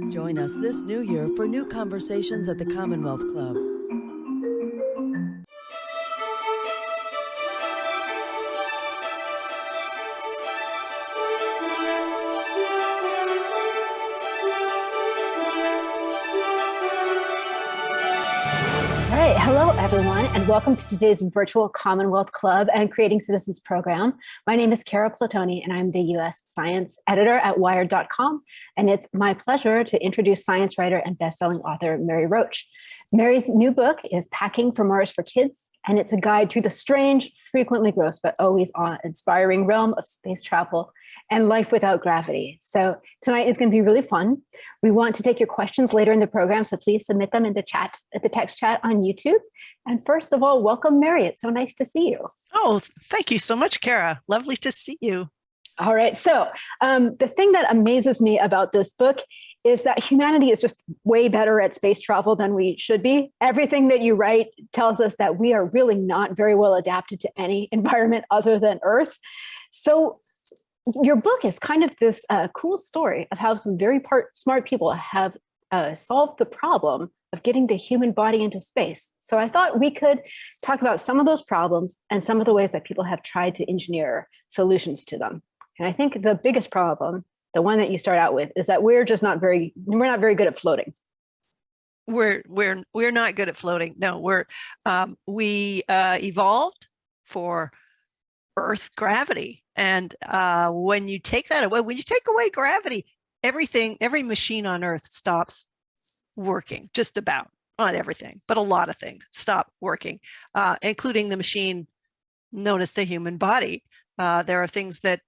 Join us this new year for new conversations at the Commonwealth Club. All right, hello everyone, and welcome to today's virtual Commonwealth Club and Creating Citizens program. My name is Kara Platoni, and I'm the U.S. science editor at Wired.com. And it's my pleasure to introduce science writer and best-selling author Mary Roach. Mary's new book is Packing for Mars for Kids, and it's a guide to the strange, frequently gross, but always awe-inspiring realm of space travel and life without gravity. So tonight is going to be really fun. We want to take your questions later in the program, so please submit them in the chat, at the text chat on YouTube. And first of all, welcome, Mary. It's so nice to see you. Oh, thank you so much, Kara. Lovely to see you. All right. So the thing that amazes me about this book is that humanity is just way better at space travel than we should be. Everything that you write tells us that we are really not very well adapted to any environment other than Earth. So your book is kind of this cool story of how some very smart people have solved the problem of getting the human body into space. So I thought we could talk about some of those problems and some of the ways that people have tried to engineer solutions to them. And I think the biggest problem, the one that you start out with, is that we're not very good at floating. We're not good at floating. No, we evolved for Earth gravity. And when you take that away, when you take away gravity, every machine on Earth stops working. Just about, not everything, but a lot of things stop working, including the machine known as the human body. There are things that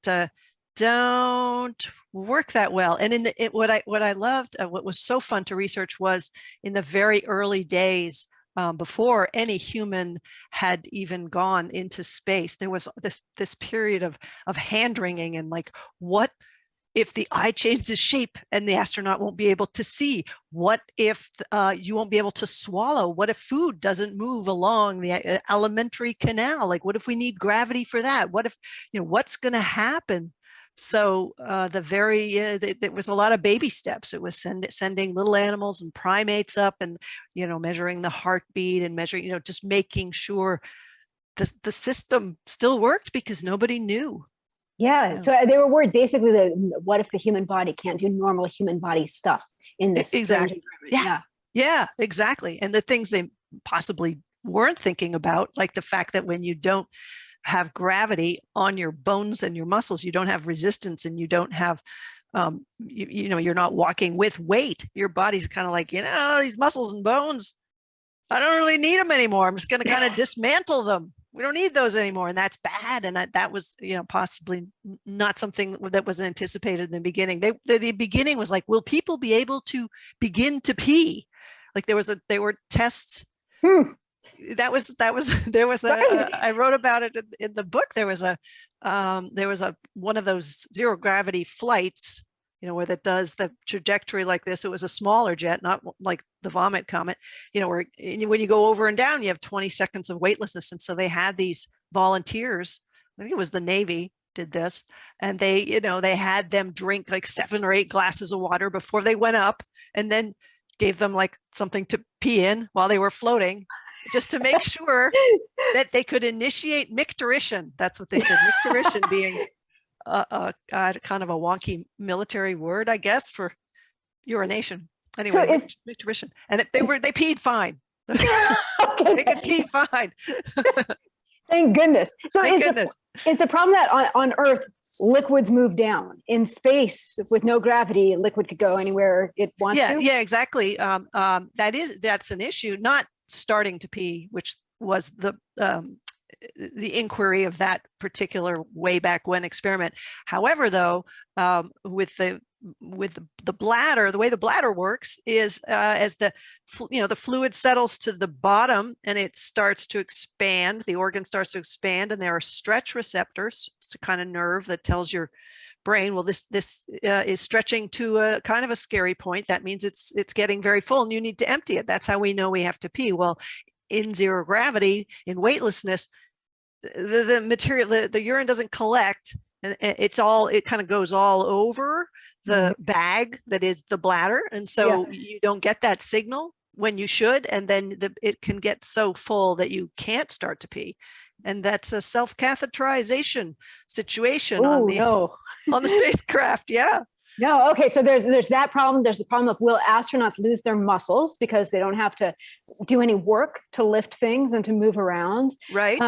don't work that well. And what I loved, what was so fun to research was in the very early days, before any human had even gone into space, there was this period of hand wringing and like, what if the eye changes shape and the astronaut won't be able to see? What if you won't be able to swallow? What if food doesn't move along the alimentary canal? Like, what if we need gravity for that? What if, what's going to happen? So there was a lot of baby steps. It was sending little animals and primates up and, measuring the heartbeat and measuring, just making sure the system still worked because nobody knew. Yeah, so they were worried basically that what if the human body can't do normal human body stuff in this exactly. Yeah, exactly. And the things they possibly weren't thinking about, like the fact that when you don't have gravity on your bones and your muscles, you don't have resistance, and you don't have you're not walking with weight. Your body's kind of like, these muscles and bones, I don't really need them anymore. I'm just going to kind of dismantle them. We don't need those anymore. And that's bad. And that was, possibly not something that was anticipated in the beginning. The beginning was like, will people be able to begin to pee? Like there were tests. There was I wrote about it in the book. There was one of those zero gravity flights, where that does the trajectory like this. It was a smaller jet, not like the Vomit Comet, where when you go over and down, you have 20 seconds of weightlessness. And so they had these volunteers, I think it was the Navy did this, and they had them drink like 7 or 8 glasses of water before they went up, and then gave them like something to pee in while they were floating, just to make sure that they could initiate micturition. That's what they said, micturition being kind of a wonky military word, I guess, for urination. Anyway, so micturition. And they peed fine. Okay. They could pee fine. Thank goodness. So Thank goodness. Is the problem that on Earth, liquids move down? In space, with no gravity, liquid could go anywhere it wants to? Yeah, exactly. That's an issue, not starting to pee, which was the inquiry of that particular way back when experiment. However, though, with the bladder, the way the bladder works is as the fluid settles to the bottom and it starts to expand, the organ starts to expand, and there are stretch receptors. It's a kind of nerve that tells your brain, well, this is stretching to a kind of a scary point. That means it's getting very full and you need to empty it. That's how we know we have to pee. Well, in zero gravity, in weightlessness, the material, the urine doesn't collect. and it kind of goes all over the bag that is the bladder. And so you don't get that signal when you should. And then it can get so full that you can't start to pee. And that's a self-catheterization situation on the spacecraft. Yeah. No, okay. So there's that problem. There's the problem of, will astronauts lose their muscles because they don't have to do any work to lift things and to move around? Right.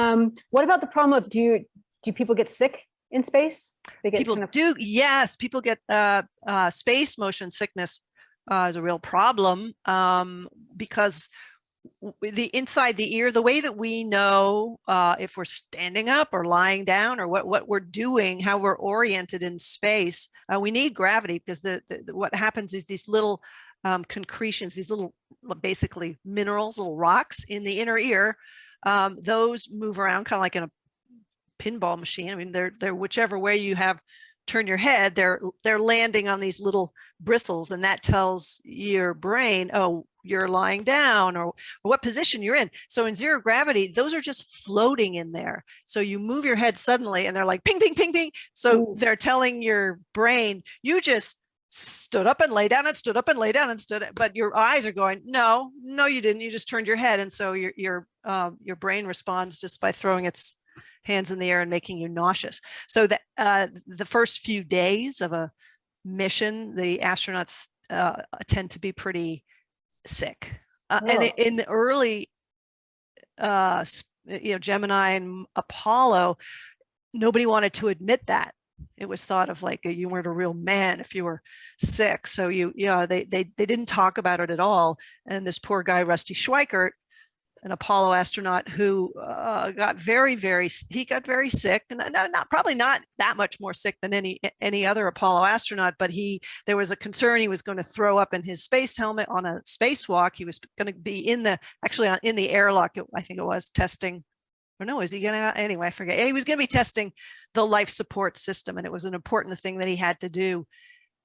What about the problem of, do people get sick in space? People do. Yes, people get space motion sickness is a real problem, because inside the ear, the way that we know if we're standing up or lying down or what we're doing, how we're oriented in space, we need gravity, because what happens is these little concretions, these little basically minerals, little rocks in the inner ear, those move around kind of like in a pinball machine. I mean, they're whichever way you have turn your head, they're landing on these little bristles, and that tells your brain, oh, you're lying down, or what position you're in. So in zero gravity, those are just floating in there. So you move your head suddenly and they're like ping, ping, ping, ping. So they're telling your brain, you just stood up and lay down and stood up and lay down and but your eyes are going, no, you didn't. You just turned your head. And so your brain responds just by throwing its hands in the air and making you nauseous. So that the first few days of a mission, the astronauts tend to be pretty sick. And in the early, Gemini and Apollo, nobody wanted to admit that. It was thought of like you weren't a real man if you were sick. So they didn't talk about it at all. And this poor guy, Rusty Schweickart, an Apollo astronaut who got very sick, and probably not that much more sick than any other Apollo astronaut, but there was a concern he was going to throw up in his space helmet on a spacewalk. He was going to be in the airlock, I think it was, testing, or no, is he going to, anyway, I forget. And he was going to be testing the life support system, and it was an important thing that he had to do.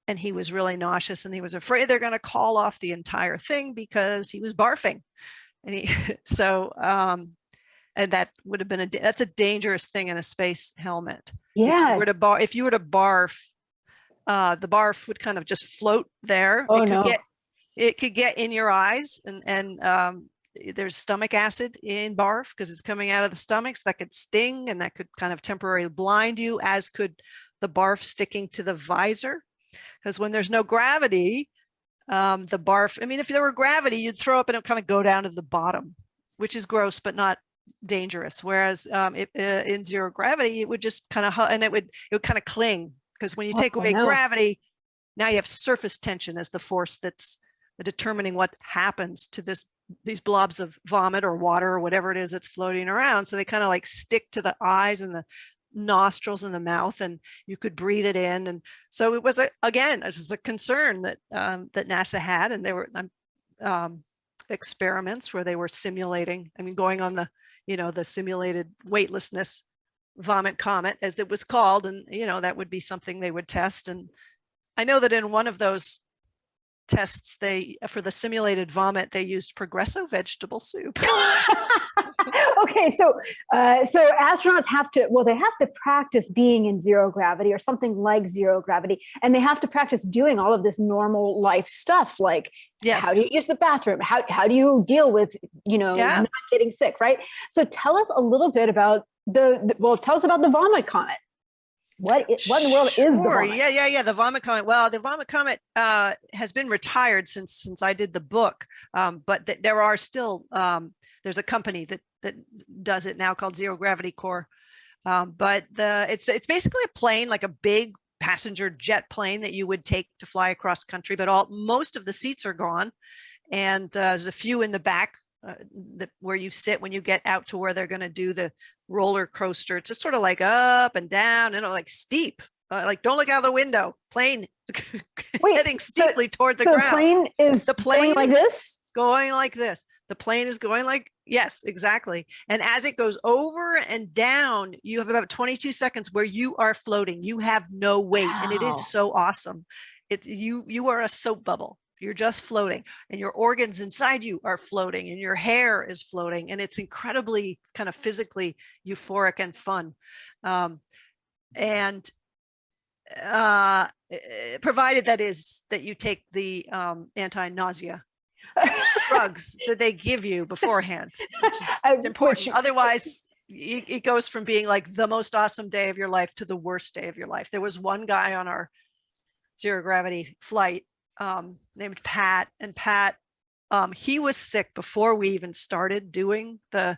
And he was really nauseous, and he was afraid they're going to call off the entire thing because he was barfing. And and that would have been that's a dangerous thing in a space helmet. Yeah. If you were to barf, the barf would kind of just float there. It could get in your eyes, and there's stomach acid in barf because it's coming out of the stomach, so that could sting, and that could kind of temporarily blind you, as could the barf sticking to the visor. Because when there's no gravity, the barf, I mean, if there were gravity, you'd throw up and it would kind of go down to the bottom, which is gross, but not dangerous. Whereas in zero gravity, it would just kind of, and it would kind of cling, because when you take away gravity, now you have surface tension as the force that's determining what happens to these blobs of vomit or water or whatever it is that's floating around. So they kind of like stick to the eyes and the nostrils and the mouth, and you could breathe it in. And so it was a concern that that NASA had, and there were experiments where they were simulating, going on the simulated weightlessness vomit comet, as it was called, and that would be something they would test. And I know that in one of those tests, for the simulated vomit, they used Progresso vegetable soup. Okay, so astronauts have to practice being in zero gravity or something like zero gravity, and they have to practice doing all of this normal life stuff, like how do you use the bathroom, how do you deal with not getting sick, right? So tell us a little bit about tell us about the vomit comet. What in the world is the vomit? Yeah. The vomit comet. Well, the vomit comet has been retired since I did the book, but there are still there's a company that does it now called Zero Gravity Corps. But it's basically a plane, like a big passenger jet plane that you would take to fly across country, but most of the seats are gone, and there's a few in the back where you sit when you get out to where they're going to do the roller coaster. It's just sort of like up and down, and like steep. Like, don't look out the window. Plane heading steeply toward the ground. The plane is going like this? Going like this. The plane is going like, yes, exactly. And as it goes over and down, you have about 22 seconds where you are floating. You have no weight. Wow. And it is so awesome. You are a soap bubble. You're just floating, and your organs inside you are floating, and your hair is floating. And it's incredibly kind of physically euphoric and fun. And provided that you take the anti-nausea drugs that they give you beforehand, which is important. Otherwise, it goes from being like the most awesome day of your life to the worst day of your life. There was one guy on our zero gravity flight named Pat, and Pat, he was sick before we even started doing the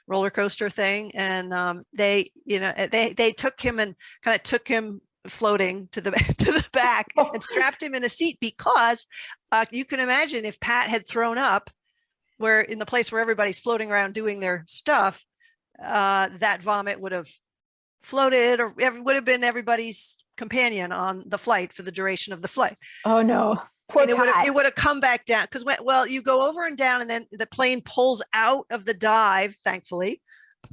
roller coaster thing, and they took him and kind of took him floating to the back and strapped him in a seat, because you can imagine if Pat had thrown up where in the place where everybody's floating around doing their stuff, that vomit would have floated, or would have been everybody's companion on the flight for the duration of the flight. Oh no. Poor Pat. It would have come back down, because well, you go over and down, and then the plane pulls out of the dive, thankfully,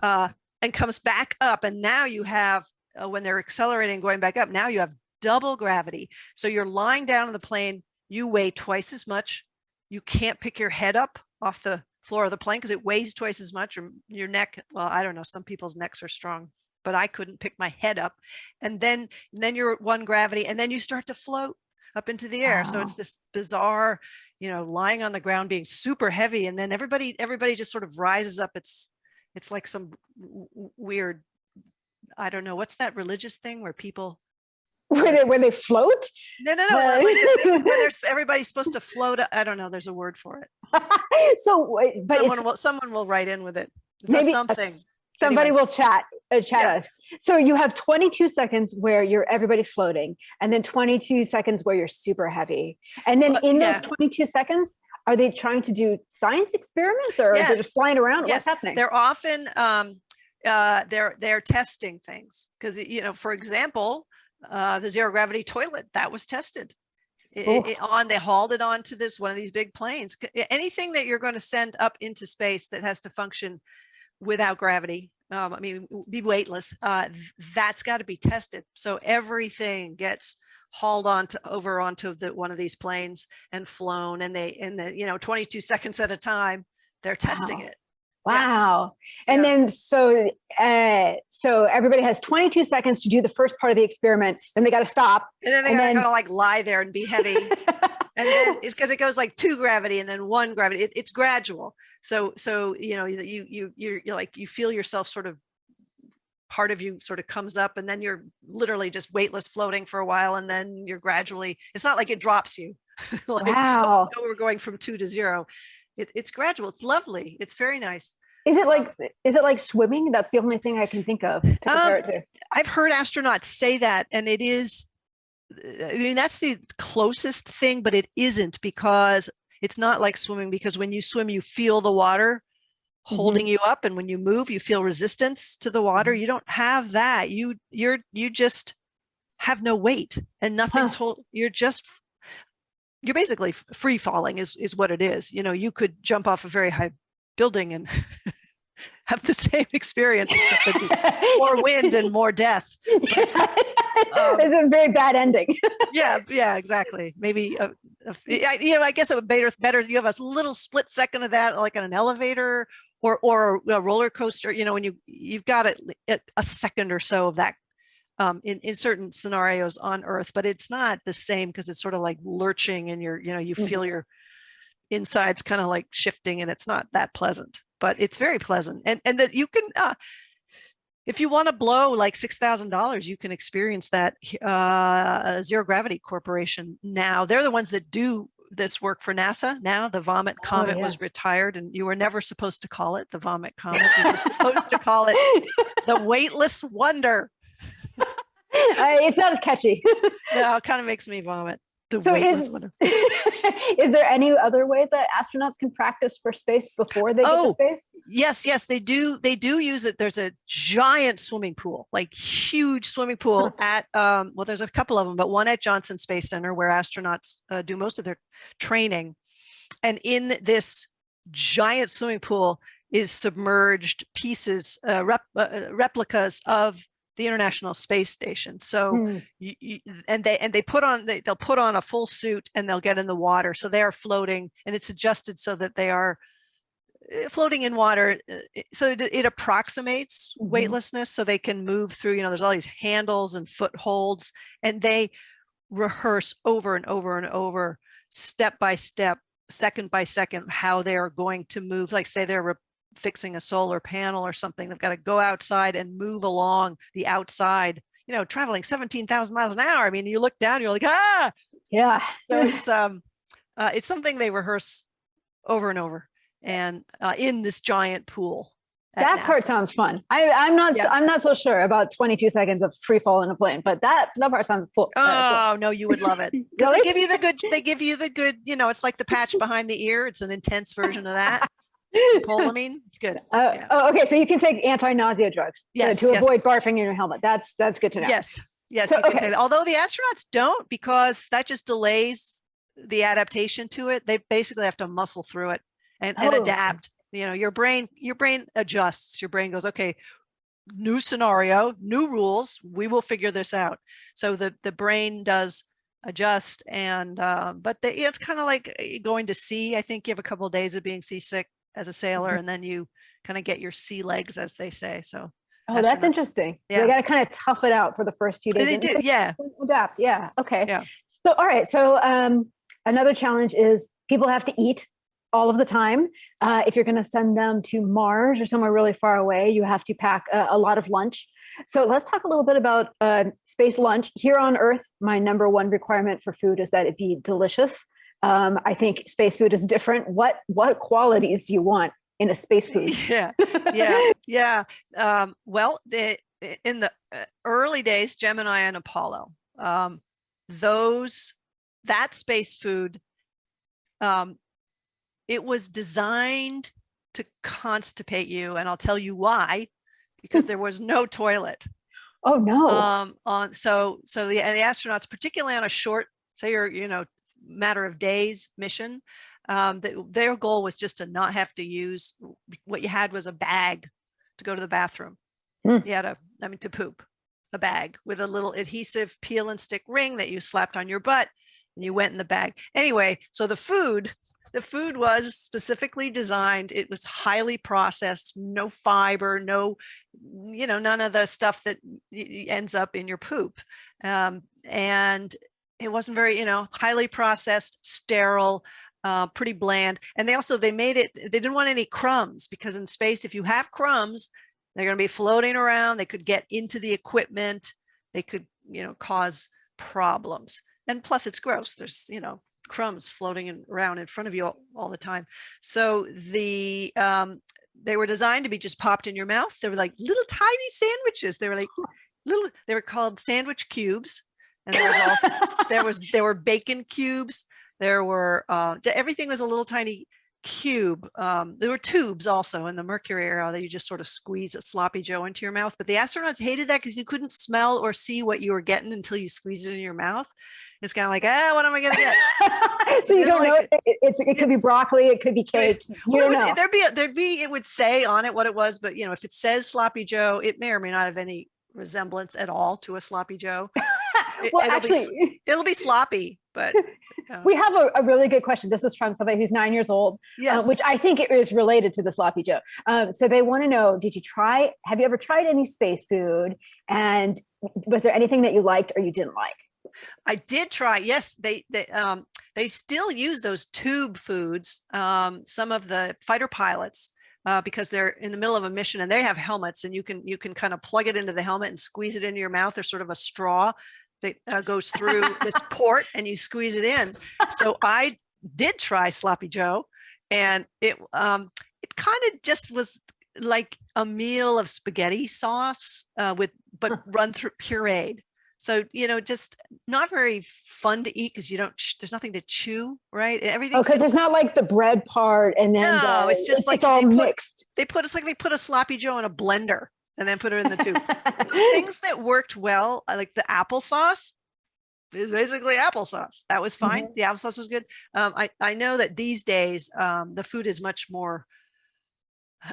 and comes back up, and now you have when they're accelerating going back up, now you have double gravity. So you're lying down in the plane, you weigh twice as much, you can't pick your head up off the floor of the plane because it weighs twice as much, or your neck, well, I don't know, some people's necks are strong, but I couldn't pick my head up. And then you're at one gravity, and then you start to float up into the air. Wow. So it's this bizarre, lying on the ground being super heavy, and then everybody just sort of rises up. It's like some weird, I don't know, what's that religious thing where people where they float? No. Like where everybody's supposed to float. I don't know. There's a word for it. So, but someone will write in with it. Maybe something. Somebody anyway. will chat us. So you have 22 seconds where everybody's floating, and then 22 seconds where you're super heavy. And then in those 22 seconds, are they trying to do science experiments, or are they just flying around? Yes. What's happening? They're often they're testing things, because for example, the zero gravity toilet that was tested. They hauled it onto one of these big planes. Anything that you're going to send up into space that has to function without gravity, be weightless, that's got to be tested. So everything gets hauled over onto one of these planes and flown, and the 22 seconds at a time, they're testing it. Wow. Yeah. And then so everybody has 22 seconds to do the first part of the experiment, then they got to stop. And then they got to like lie there and be heavy. And then because it goes like 2 gravity and then 1 gravity, it's gradual. So you're like, you feel yourself sort of, part of you sort of comes up, and then you're literally just weightless floating for a while, and then you're gradually, it's not like it drops you. Like, wow. We're going from 2 to 0. It's gradual. It's lovely. It's very nice. Is it like swimming? That's the only thing I can think of to compare it to. I've heard astronauts say that, and it is, that's the closest thing, but it isn't, because it's not like swimming, because when you swim, you feel the water holding you up, and when you move, you feel resistance to the water. You don't have that. You just have no weight, and nothing's you're basically free falling is what it is. You could jump off a very high building and have the same experience, except there'd be more wind and more death. It's a very bad ending. yeah, exactly. Maybe I guess it would be better. You have a little split second of that, like in an elevator or a roller coaster. When you've got a second or so of that. In certain scenarios on Earth, but it's not the same, because it's sort of like lurching, and you feel your insides kind of like shifting, and it's not that pleasant, but it's very pleasant. And that you can, if you want to blow like $6,000, you can experience that. Zero Gravity Corporation, now they're the ones that do this work for NASA. Now the Vomit Comet was retired, and you were never supposed to call it the Vomit Comet. You were supposed to call it the Weightless Wonder. It's not as catchy. No, it kind of makes me vomit. Is there any other way that astronauts can practice for space before they get to space? Yes, they do. They do use it. There's a giant swimming pool, like huge swimming pool at, there's a couple of them, but one at Johnson Space Center, where astronauts do most of their training. And in this giant swimming pool is submerged pieces, replicas of the International Space Station. So they'll put on a full suit, and they'll get in the water. So they are floating, and it's adjusted so that they are floating in water. So it approximates Mhm. weightlessness, so they can move through, there's all these handles and footholds, and they rehearse over and over and over, step by step, second by second, how they're going to move. Like say they're fixing a solar panel or something, they've got to go outside and move along the outside, traveling 17,000 miles an hour. I mean, you look down, you're like, ah. Yeah. So it's something they rehearse over and over, and in this giant pool. That part sounds fun. I'm not so sure about 22 seconds of free fall in a plane, but that part sounds cool. Oh no, you would love it, because Really? they give you the good, it's like the patch behind the ear. It's an intense version of that. Polamine, it's good. Yeah. Oh, okay. So you can take anti-nausea drugs to avoid barfing in your helmet. That's good to know. Yes, so, you okay. can take that. Although the astronauts don't, because that just delays the adaptation to it. They basically have to muscle through it and adapt. Your brain adjusts. Your brain goes, okay, new scenario, new rules. We will figure this out. So the brain does adjust, and but it's kind of like going to sea. I think you have a couple of days of being seasick as a sailor, and then you kind of get your sea legs, as they say. So that's interesting. Yeah. They got to kind of tough it out for the first few days. They do, yeah. Adapt, yeah. Okay. Yeah. So all right. So another challenge is people have to eat all of the time. If you're going to send them to Mars or somewhere really far away, you have to pack a lot of lunch. So let's talk a little bit about space lunch. Here on Earth, my number one requirement for food is that it be delicious. I think space food is different. What qualities do you want in a space food? Yeah. Well, in the early days, Gemini and Apollo, that space food, it was designed to constipate you, and I'll tell you why, because there was no toilet. Oh no. So the astronauts, particularly on a short, say matter of days mission, their goal was just to not have to use, what you had was a bag to go to the bathroom. You had to poop, a bag with a little adhesive peel and stick ring that you slapped on your butt, and you went in the bag. Anyway, so the food was specifically designed. It was highly processed, no fiber, no, none of the stuff that ends up in your poop. And it wasn't very, highly processed, sterile, pretty bland. And they made it, they didn't want any crumbs, because in space, if you have crumbs, they're going to be floating around. They could get into the equipment. They could, cause problems. And plus it's gross. There's, crumbs floating around in front of you all the time. So they were designed to be just popped in your mouth. They were like little tiny sandwiches. They were called sandwich cubes. And there were bacon cubes. There were everything was a little tiny cube. There were tubes also in the Mercury era that you just sort of squeeze a sloppy Joe into your mouth. But the astronauts hated that, because you couldn't smell or see what you were getting until you squeezed it in your mouth. It's kind of like, what am I going to get? So you don't know. It could be broccoli. It could be cake. You don't know. There'd be, it would say on it what it was, but if it says sloppy Joe, it may or may not have any resemblance at all to a sloppy Joe. It'll be sloppy, but we have a really good question. This is from somebody who's 9 years old, which I think it is related to the sloppy Joe. So they want to know, have you ever tried any space food? And was there anything that you liked or you didn't like? I did try. Yes, they still use those tube foods. Some of the fighter pilots, because they're in the middle of a mission and they have helmets, and you can kind of plug it into the helmet and squeeze it into your mouth. There's sort of a straw that goes through this port, and you squeeze it in. So I did try sloppy Joe, and it kind of just was like a meal of spaghetti sauce but run through pureed. So, just not very fun to eat, because there's nothing to chew, right? Everything. Because it's not like the bread part, and then it's just like it's all mixed. It's like they put a sloppy Joe in a blender and then put it in the tube. Things that worked well, like the applesauce, is basically applesauce. That was fine. The applesauce was good. I know that these days the food is much more.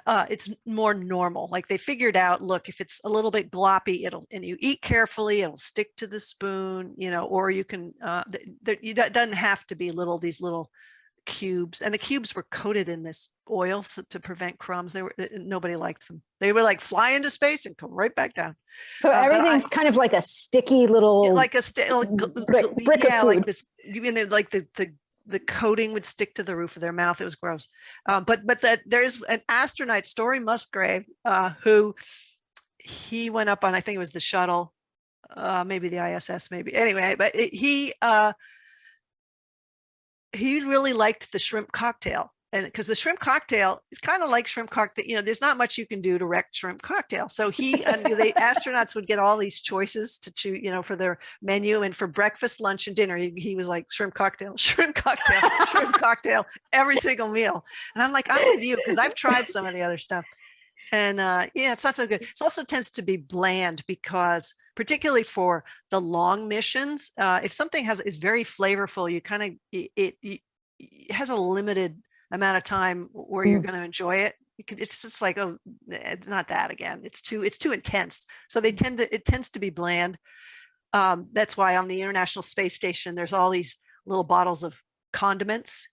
It's more normal. Like they figured out, look, if it's a little bit gloppy, and you eat carefully, it'll stick to the spoon, or you can, it doesn't have to be these little cubes, and the cubes were coated in this oil to prevent crumbs. Nobody liked them. They were like fly into space and come right back down. So everything's kind of like a sticky little, like a brick of food. like this, like the coating would stick to the roof of their mouth. It was gross. But that there's an astronaut, Story Musgrave, who he went up on, I think it was the shuttle, maybe the ISS, maybe. Anyway, but he really liked the shrimp cocktail. And because the shrimp cocktail is kind of like shrimp cocktail, there's not much you can do to wreck shrimp cocktail. So the astronauts would get all these choices to choose, for their menu. And for breakfast, lunch, and dinner, he was like shrimp cocktail, shrimp cocktail, every single meal. And I'm like, I'm with you, because I've tried some of the other stuff. And it's not so good. It also tends to be bland, because particularly for the long missions, if something is very flavorful, you kind of, it has a limited amount of time where you're going to enjoy it. It's just like, oh, not that again. It's too intense. So it tends to be bland. That's why on the International Space Station, there's all these little bottles of condiments,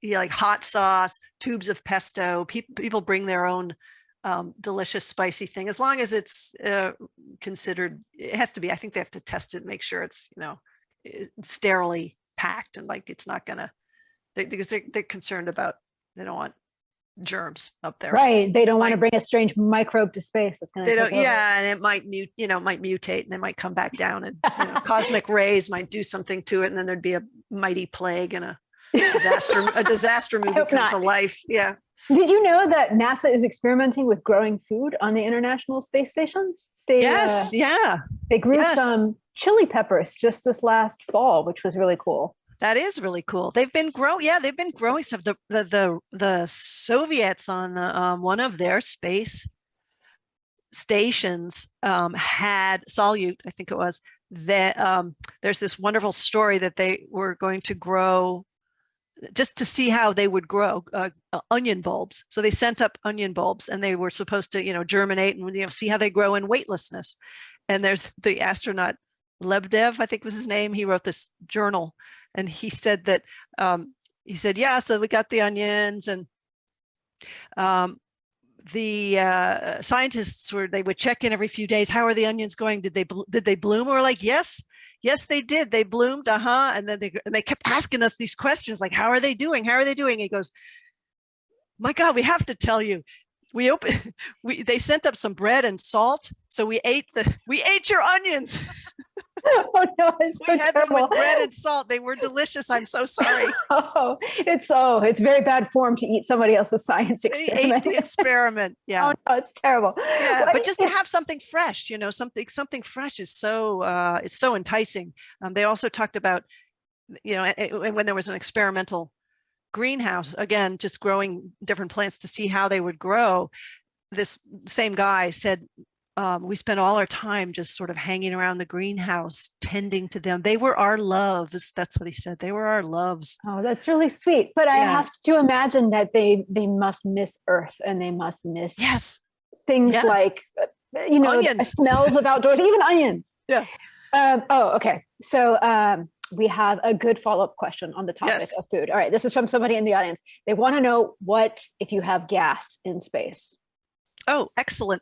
like hot sauce, tubes of pesto. People bring their own delicious spicy thing, as long as it's considered. It has to be. I think they have to test it, make sure it's sterilely packed, and like it's not gonna. Because they're concerned about, they don't want germs up there. Right. They don't want to bring a strange microbe to space. That's going to and it might mutate, and they might come back down, and cosmic rays might do something to it, and then there'd be a mighty plague and a disaster movie come to life. Yeah. Did you know that NASA is experimenting with growing food on the International Space Station? They grew some chili peppers just this last fall, which was really cool. That is really cool. They've been growing stuff. The Soviets on one of their space stations had Salyut, I think it was, that there's this wonderful story that they were going to grow, just to see how they would grow, onion bulbs. So they sent up onion bulbs, and they were supposed to germinate and see how they grow in weightlessness. And there's the astronaut Lebedev, I think was his name. He wrote this journal, and he said that so we got the onions, and the scientists they would check in every few days. How are the onions going? Did they bloom? We're like, yes, they did. They bloomed. And then they kept asking us these questions, like, how are they doing? He goes, my God, we have to tell you. They sent up some bread and salt, so we ate your onions. Oh no, it's so we had terrible. them with bread and salt. They were delicious. I'm so sorry. It's very bad form to eat somebody else's science experiment. They ate the experiment. Yeah. Oh no, it's terrible. Yeah, but just to have something fresh, something fresh is so it's so enticing. They also talked about, when there was an experimental greenhouse, again, just growing different plants to see how they would grow. This same guy said, we spent all our time just sort of hanging around the greenhouse, tending to them. They were our loves. That's what he said. They were our loves. Oh, that's really sweet. But I have to imagine that they must miss Earth, and they must miss things like, onions. Smells of outdoors, even onions. Yeah. Okay. So we have a good follow-up question on the topic of food. All right. This is from somebody in the audience. They want to know what if you have gas in space? Oh, excellent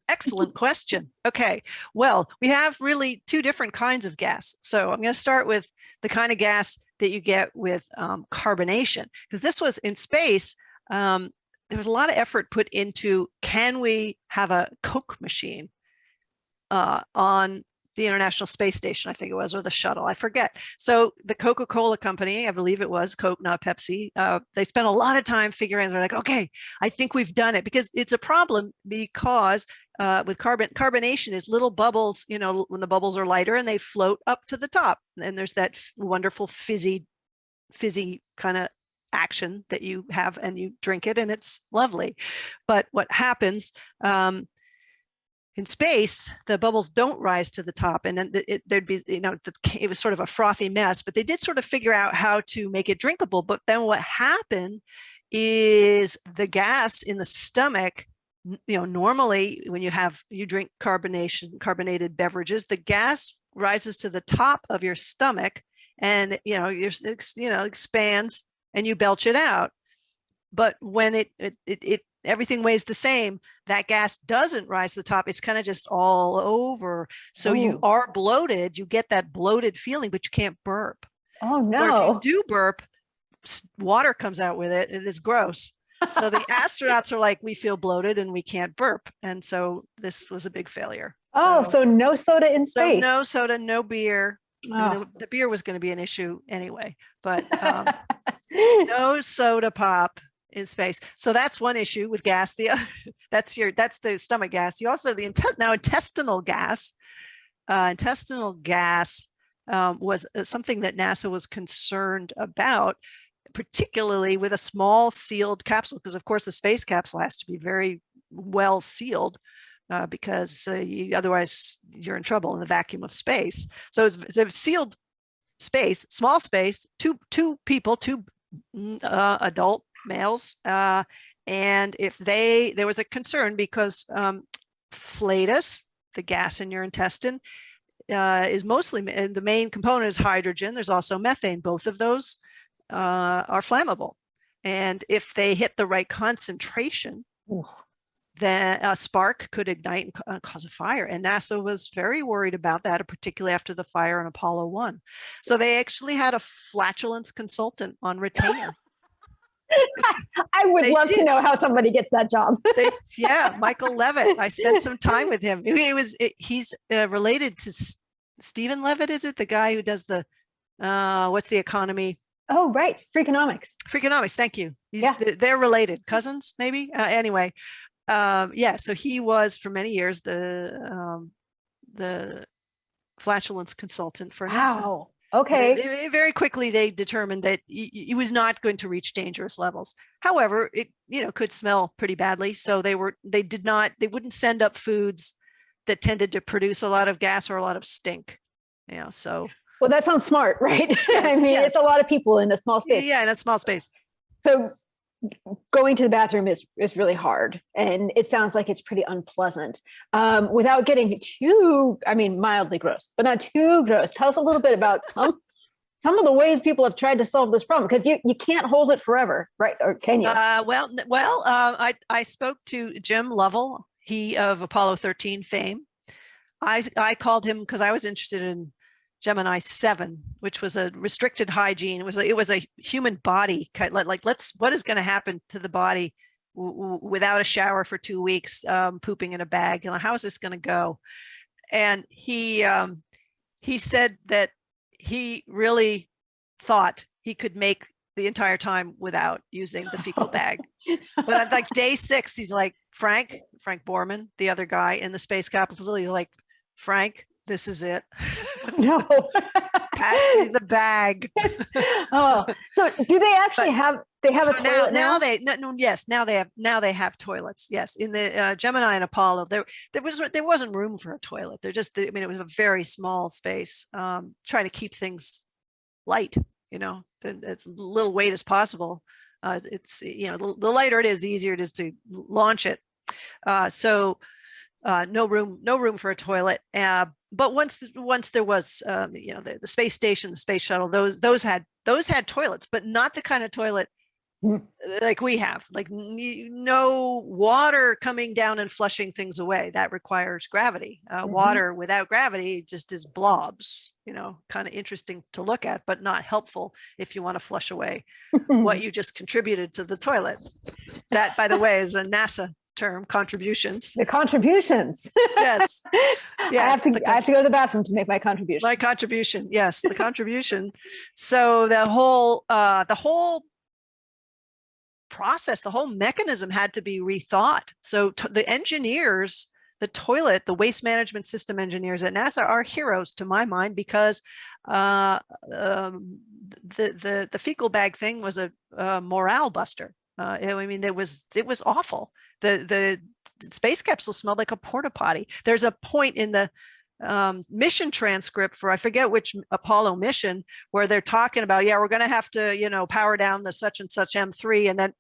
question. Okay. Well, we have really two different kinds of gas. So I'm going to start with the kind of gas that you get with carbonation, because this was in space. There was a lot of effort put into, can we have a Coke machine on the International Space Station, I think it was, or the shuttle, I forget. So the Coca-Cola company, I believe it was Coke, not Pepsi, they spent a lot of time figuring, they're like, okay, I think we've done it, because it's a problem, because with carbonation is little bubbles, when the bubbles are lighter and they float up to the top. And there's that wonderful fizzy kind of action that you have, and you drink it and it's lovely. But what happens, in space, the bubbles don't rise to the top, and then there'd be, it was sort of a frothy mess, but they did sort of figure out how to make it drinkable. But then what happened is the gas in the stomach, normally when you drink carbonated beverages, the gas rises to the top of your stomach, and, expands and you belch it out. But when it everything weighs the same, that gas doesn't rise to the top. It's kind of just all over. So you are bloated. You get that bloated feeling, but you can't burp. Oh Or if no. you do burp, water comes out with it, and it's gross. So the astronauts are like, we feel bloated and we can't burp. And so this was a big failure. Oh, so no soda in So space. no soda, no beer. Oh. The beer was going to be an issue anyway, but no soda pop in space. So that's one issue with gas. The other, that's the stomach gas. You also intestinal gas. Intestinal gas was something that NASA was concerned about, particularly with a small sealed capsule, because of course the space capsule has to be very well sealed. Because otherwise you're in trouble in the vacuum of space. So it's a sealed space, small space, two people, two adult males. And if there was a concern because flatus, the gas in your intestine, is mostly, and the main component is hydrogen. There's also methane. Both of those are flammable. And if they hit the right concentration, then a spark could ignite and cause a fire. And NASA was very worried about that, particularly after the fire on Apollo 1. So they actually had a flatulence consultant on retainer. I would love to know how somebody gets that job. Yeah, Michael Levitt. I spent some time with him. He's related to Stephen Levitt, is it? The guy who does the, what's the economy? Oh, right. Freakonomics. Freakonomics. Thank you. They're related. Cousins, maybe? Anyway. So he was for many years the flatulence consultant for NASA. Wow. Okay. Very quickly they determined that he was not going to reach dangerous levels. However, it could smell pretty badly, so they wouldn't send up foods that tended to produce a lot of gas or a lot of stink. So. Well, that sounds smart, right? Yes, I mean, it's a lot of people in a small space. Yeah, in a small space. So going to the bathroom is really hard, and it sounds like it's pretty unpleasant. Without getting too, mildly gross, but not too gross, tell us a little bit about some of the ways people have tried to solve this problem, because you can't hold it forever, right? Or can you? I spoke to Jim Lovell, he of Apollo 13 fame. I called him because I was interested in Gemini 7, which was a restricted hygiene. It was a human body, what is going to happen to the body without a shower for 2 weeks, pooping in a bag? How is this going to go? And he said that he really thought he could make the entire time without using the fecal bag. But at like day 6, he's like, Frank Borman, the other guy in the space capital facility, like, Frank, this is it. No. Pass me the bag. Oh, so do they actually have a toilet now? Now they have toilets. Yes, in the Gemini and Apollo, there wasn't room for a toilet. It was a very small space, trying to keep things light. It's little weight as possible. It's the lighter it is, the easier it is to launch it. No room for a toilet. But once there was, the space station, the space shuttle, those had toilets, but not the kind of toilet like we have, like no water coming down and flushing things away. That requires gravity. Water without gravity just is blobs, kind of interesting to look at, but not helpful if you want to flush away what you just contributed to the toilet. That, by the way, is a NASA term, contributions. The contributions. Yes. Yes. I have to go to the bathroom to make my contribution. My contribution. Yes, the contribution. So the whole process, the whole mechanism had to be rethought. So the engineers, the waste management system engineers at NASA are heroes to my mind, because the fecal bag thing was a morale buster. It was awful. The space capsule smelled like a porta potty. There's a point in the mission transcript for, I forget which Apollo mission, where they're talking about, we're going to have to, power down the such and such M3, and then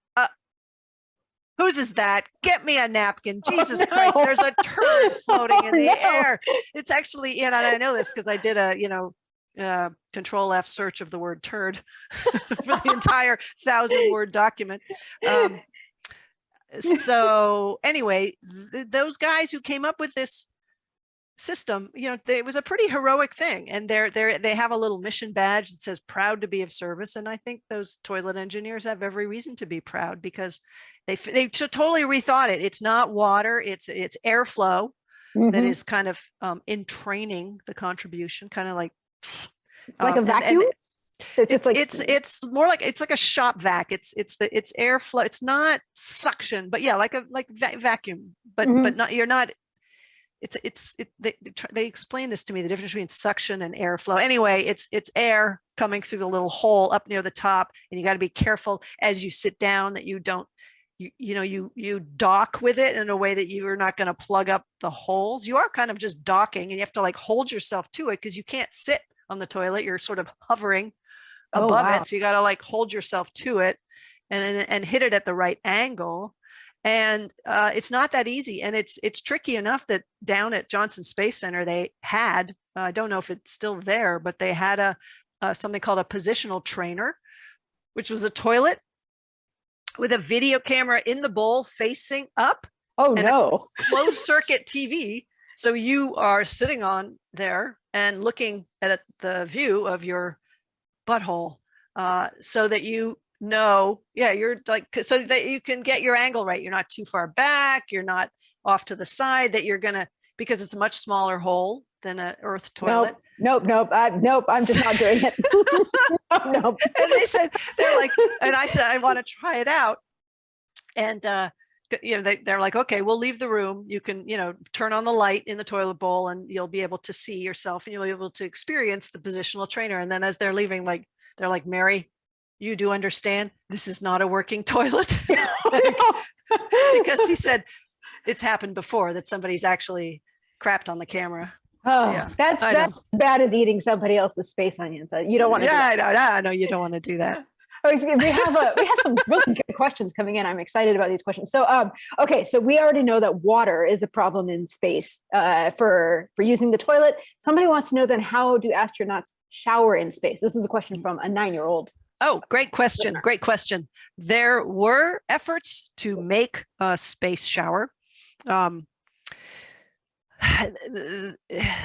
whose is that? Get me a napkin. Jesus Christ, there's a turd floating in the air. It's actually and I know this because I did a Control F search of the word turd for the entire 1,000-word document. So anyway, those guys who came up with this system, it was a pretty heroic thing, and they have a little mission badge that says "proud to be of service," and I think those toilet engineers have every reason to be proud, because they totally rethought it. It's not water, it's airflow that is kind of entraining the contribution, kind of like a vacuum. It's more like, it's like a shop vac. It's airflow. It's not suction, but yeah, like vacuum, but not, you're not, they explain this to me, the difference between suction and airflow. Anyway, it's air coming through the little hole up near the top, and you got to be careful as you sit down that you don't, you dock with it in a way that you're not going to plug up the holes. You are kind of just docking, and you have to like hold yourself to it, because you can't sit on the toilet. You're sort of hovering above it. So you got to like hold yourself to it and hit it at the right angle. And it's not that easy. And it's tricky enough that down at Johnson Space Center, they had, I don't know if it's still there, but they had something called a positional trainer, which was a toilet with a video camera in the bowl facing up. Oh, no. Closed circuit TV. So you are sitting on there and looking at the view of your butthole, so that you're like, so that you can get your angle right. You're not too far back. You're not off to the side, that you're going to, because it's a much smaller hole than an earth toilet. Nope. I'm just not doing it. Nope. And they're like, and I said, I want to try it out. And, they're like, okay, we'll leave the room. You can, turn on the light in the toilet bowl, and you'll be able to see yourself, and you'll be able to experience the positional trainer. And then as they're leaving, they're like, Mary, you do understand this is not a working toilet. Because he said it's happened before that somebody's actually crapped on the camera. Oh, yeah, that's as bad as eating somebody else's space onions. You don't want to. Yeah, I know you don't want to do that. We have some really good questions coming in. I'm excited about these questions. So, okay, so we already know that water is a problem in space for using the toilet. Somebody wants to know then, how do astronauts shower in space? This is a question from a 9-year-old. Oh, great question. Great question. There were efforts to make a space shower.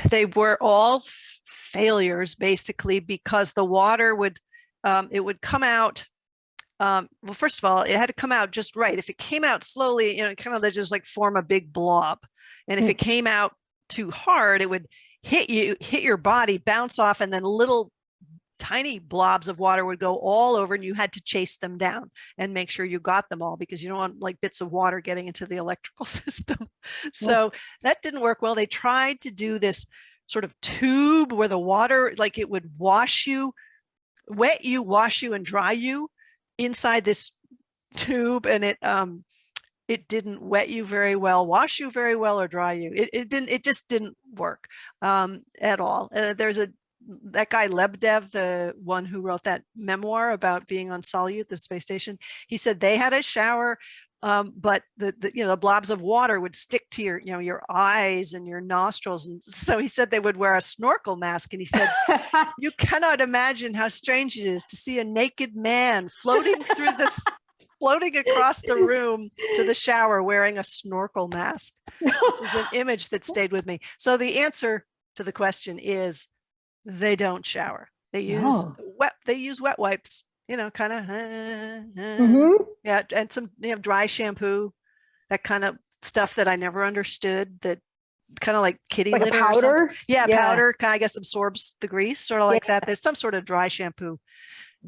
They were all failures, basically, because the water would come out. Well, first of all, it had to come out just right. If it came out slowly, kind of just like form a big blob. And if it came out too hard, it would hit your body, bounce off, and then little tiny blobs of water would go all over, and you had to chase them down and make sure you got them all, because you don't want like bits of water getting into the electrical system. So that didn't work well. They tried to do this sort of tube where the water, like it would wash you, and dry you inside this tube, and it didn't wet you very well, wash you very well, or dry you. It just didn't work at all. There's that guy Lebedev, the one who wrote that memoir about being on Salyut, the space station. He said they had a shower, but the blobs of water would stick to your eyes and your nostrils, and so he said they would wear a snorkel mask. And he said, you cannot imagine how strange it is to see a naked man floating across the room to the shower wearing a snorkel mask. Which is an image that stayed with me. So the answer to the question is, they don't shower. They use wet wipes. Kind of, yeah, and some dry shampoo, that kind of stuff that I never understood. That kind of like kitty like litter, powder. Yeah, powder kind of, I guess, absorbs the grease, sort of like that. There's some sort of dry shampoo,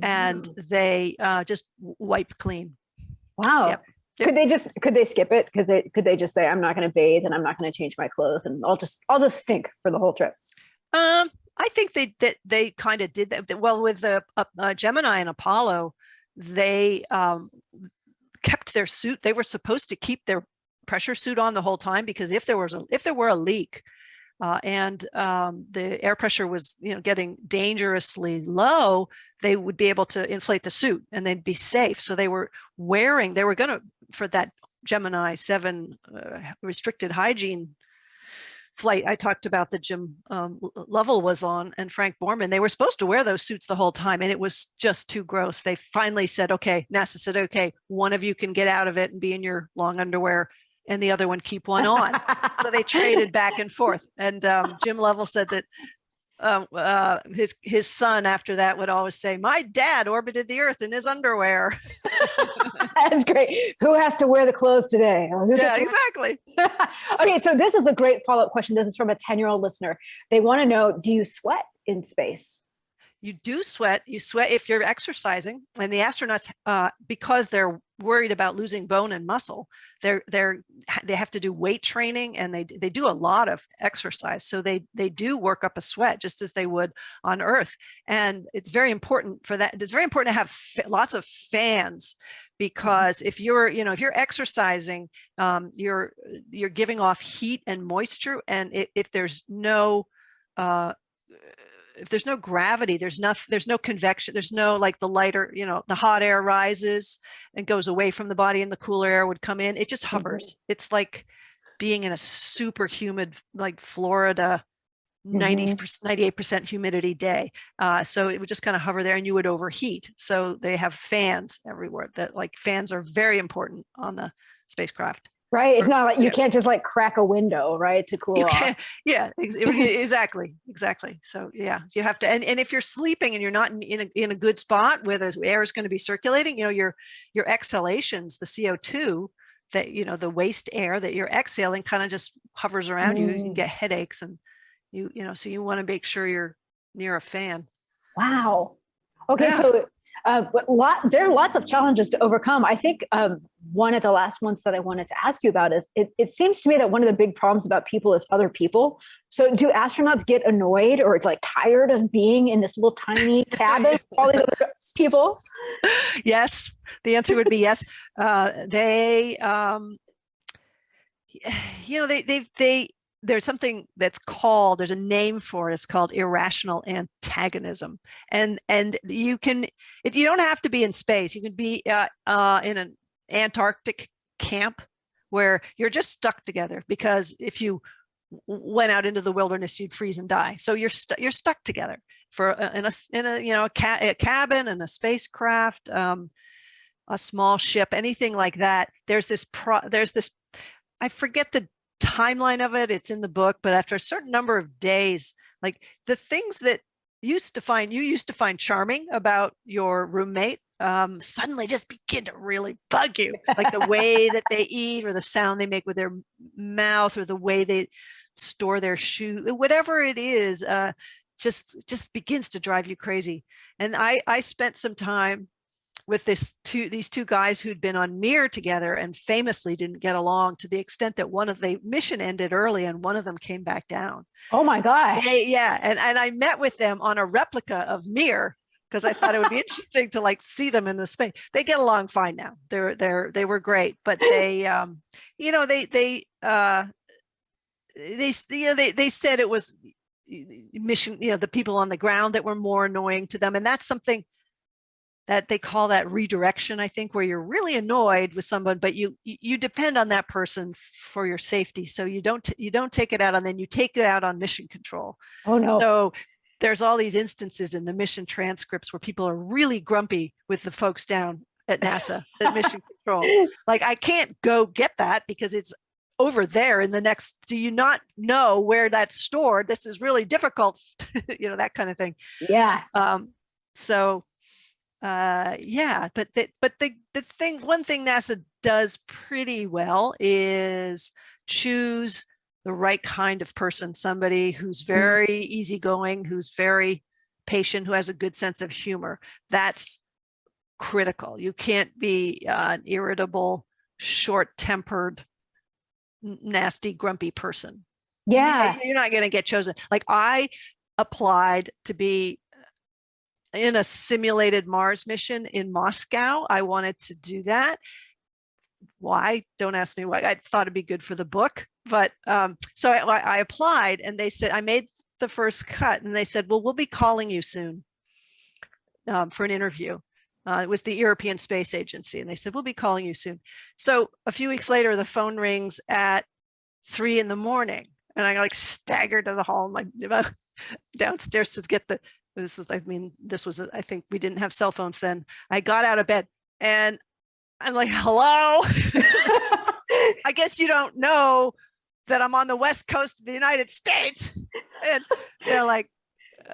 and they just wipe clean. Wow. Yep. Could they skip it? Could they just say, I'm not going to bathe and I'm not going to change my clothes, and I'll just stink for the whole trip? I think they kind of did that. Well, with the Gemini and Apollo, they kept their suit. They were supposed to keep their pressure suit on the whole time, because if there were a leak, and the air pressure was getting dangerously low, they would be able to inflate the suit and they'd be safe. So they were going to, for that Gemini 7 restricted hygiene flight I talked about that Jim Lovell was on and Frank Borman, they were supposed to wear those suits the whole time, and it was just too gross. They finally said, okay, NASA said, okay, one of you can get out of it and be in your long underwear, and the other one keep one on. So they traded back and forth. And Jim Lovell said that his son after that would always say, my dad orbited the Earth in his underwear. That's great. Who has to wear the clothes today? Yeah, exactly. Okay, so this is a great follow-up question. This is from a 10-year-old listener. They want to know, do you sweat in space? You do sweat. You sweat if you're exercising, and the astronauts, because they're worried about losing bone and muscle, they have to do weight training, and they do a lot of exercise. So they do work up a sweat just as they would on Earth. And it's very important for that. It's very important to have lots of fans, because if you're exercising, you're giving off heat and moisture, and if there's no gravity, there's no convection, there's no, like, the lighter, the hot air rises and goes away from the body and the cooler air would come in. It just hovers. It's like being in a super humid, like Florida, 98% humidity day. So it would just kind of hover there and you would overheat. So they have fans everywhere. That, like, fans are very important on the spacecraft. Right. It's not like you can't just like crack a window, right, to cool off. Yeah, exactly. So yeah, you have to, and if you're sleeping and you're not in a good spot where the air is going to be circulating, your exhalations, the CO2 that, the waste air that you're exhaling kind of just hovers around you. You can get headaches, and so you want to make sure you're near a fan. Wow. Okay. Yeah. So there are lots of challenges to overcome. I think one of the last ones that I wanted to ask you about is, it seems to me that one of the big problems about people is other people. So do astronauts get annoyed or like tired of being in this little tiny cabin with all these other people? Yes, the answer would be yes. They there's something there's a name for it. It's called irrational antagonism. And you don't have to be in space. You can be in an Antarctic camp where you're just stuck together, because if you went out into the wilderness, you'd freeze and die. So you're stuck together in a cabin, and a spacecraft, a small ship, anything like that. There's this, I forget the timeline of it, it's in the book, but after a certain number of days, like, the things that you used to find charming about your roommate suddenly just begin to really bug you, like the way that they eat, or the sound they make with their mouth, or the way they store their shoe, whatever it is, just begins to drive you crazy. And I spent some time with these two guys who'd been on Mir together and famously didn't get along, to the extent that the mission ended early and one of them came back down. Oh my gosh. Yeah. And I met with them on a replica of Mir, because I thought it would be interesting to, like, see them in the space. They get along fine now. They were great, but they said it was mission, the people on the ground that were more annoying to them. And that's something that they call that redirection, I think, where you're really annoyed with someone, but you depend on that person for your safety. So you don't take it out on them, you take it out on mission control. Oh no. So there's all these instances in the mission transcripts where people are really grumpy with the folks down at NASA, at mission control. Like, I can't go get that because it's over there in the next, do you not know where that's stored? This is really difficult, that kind of thing. Yeah. Yeah, but one thing NASA does pretty well is choose the right kind of person, somebody who's very easygoing, who's very patient, who has a good sense of humor. That's critical. You can't be an irritable, short-tempered, nasty, grumpy person. Yeah. You're not going to get chosen. Like, I applied to be in a simulated Mars mission in Moscow. I wanted to do that. Why? Don't ask me why. I thought it'd be good for the book. But so I applied, and they said, I made the first cut, and they said, well, we'll be calling you soon for an interview. It was the European Space Agency, and they said, we'll be calling you soon. So a few weeks later, the phone rings at 3 a.m, And I like staggered to the hall, like downstairs to get this was, I think we didn't have cell phones then. I got out of bed and I'm like, hello. I guess you don't know that I'm on the West Coast of the United States. And they're like,